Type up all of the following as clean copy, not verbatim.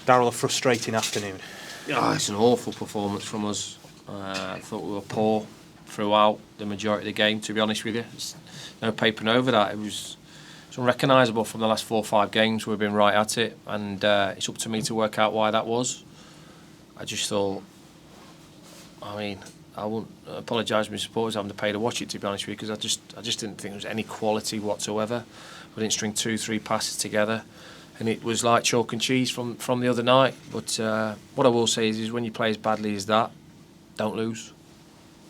Darrell, a frustrating afternoon. Yeah, it's an awful performance from us. I thought we were poor throughout the majority of the game, to be honest with you. There's no papering over that. It's unrecognisable from the last 4 or 5 games. We've been right at it, and it's up to me to work out why that was. I just thought, I wouldn't apologise to my supporters having to pay to watch it, to be honest with you, because I just didn't think there was any quality whatsoever. We didn't string 2-3 passes together, and it was like chalk and cheese from the other night. But what I will say is when you play as badly as that, don't lose.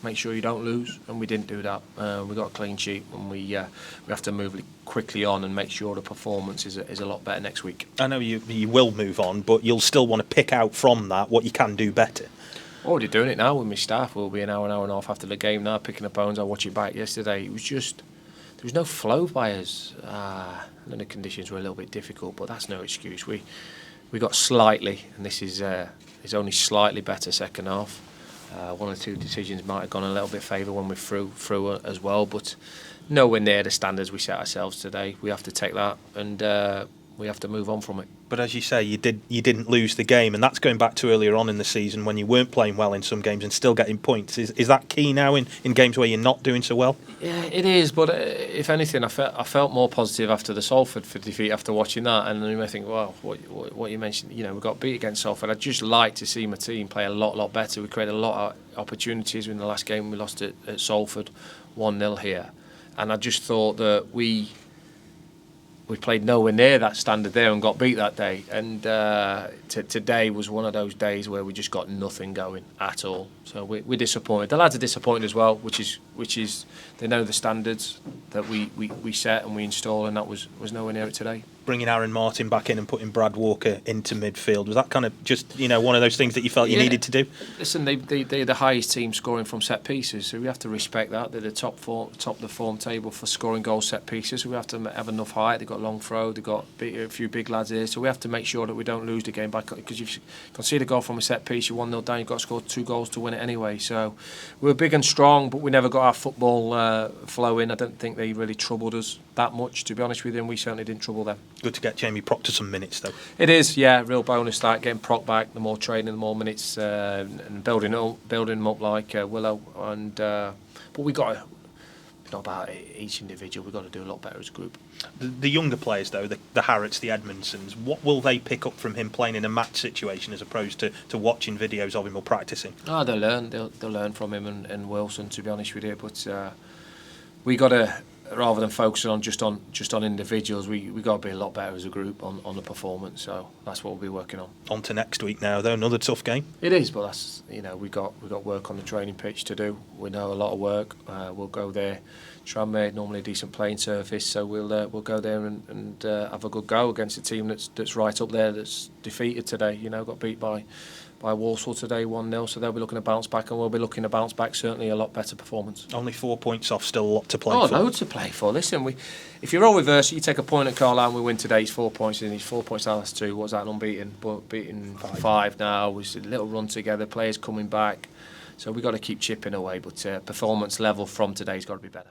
Make sure you don't lose, and we didn't do that. We got a clean sheet, and we have to move quickly on and make sure the performance is a lot better next week. I know you will move on, but you'll still want to pick out from that what you can do better. Already doing it now with my staff. We'll be an hour and a half after the game now, picking up bones. I watched it back yesterday. It was just, there was no flow by us. And the conditions were a little bit difficult, but that's no excuse. We got slightly, and this is only slightly better second half. 1 or 2 decisions might have gone a little bit favour when we through as well, but nowhere near the standards we set ourselves today. We have to take that, and we have to move on from it. But as you say, you didn't lose the game, and that's going back to earlier on in the season when you weren't playing well in some games and still getting points. Is that key now in games where you're not doing so well? Yeah, it is. But if anything, I felt more positive after the Salford defeat after watching that. And you may think, well, what you mentioned, we got beat against Salford. I'd just like to see my team play a lot better. We created a lot of opportunities in the last game. We lost at Salford 1-0 here, and I just thought that we played nowhere near that standard there and got beat that day. And today was one of those days where we just got nothing going at all. So we're disappointed. The lads are disappointed as well, which is they know the standards that we set and we install, and that was nowhere near it today. Bringing Aaron Martin back in and putting Brad Walker into midfield, was that kind of just one of those things that you felt you needed to do? Listen, they're the highest team scoring from set pieces, so we have to respect that. They're the top of the form table for scoring goal set pieces, so we have to have enough height. They've got long throw, they've got a few big lads here, so we have to make sure that we don't lose the game back, because if you concede a goal from a set piece, you're 1-0 down, you've got to score 2 goals to win it anyway. So we're big and strong, but we never got our football flowing. I don't think they really troubled us that much, to be honest with you, and we certainly didn't trouble them. Good to get Jamie Proctor some minutes, though. It is, yeah, real bonus that, getting Proc back, the more training, the more minutes, and building them up like Willow. And but we got not about each individual. We've got to do a lot better as a group. The younger players, though, the Harrods, the Edmondsons, what will they pick up from him playing in a match situation as opposed to watching videos of him or practicing? Oh, they'll learn. They'll learn from him and Wilson, to be honest with you. But we got to, rather than focusing on just on individuals, we got to be a lot better as a group on the performance. So that's what we'll be working on. On to next week now, though, another tough game. It is, but that's we got work on the training pitch to do. We know a lot of work. We'll go there. Tranmere, normally a decent playing surface, so we'll go there and have a good go against a team that's right up there, that's defeated today. Got beat by Walsall today 1-0, so they'll be looking to bounce back, and we'll be looking to bounce back certainly a lot better performance. Only 4 points off, still a lot to play for. for. Loads to play for. Listen, if you roll reverse, you take a point at Carlisle and we win today, it's 4 points, and it's 4 points out of last 2. What's that, unbeaten? But beaten 5 now. We've a little run together, players coming back, so we've got to keep chipping away, but performance level from today's got to be better.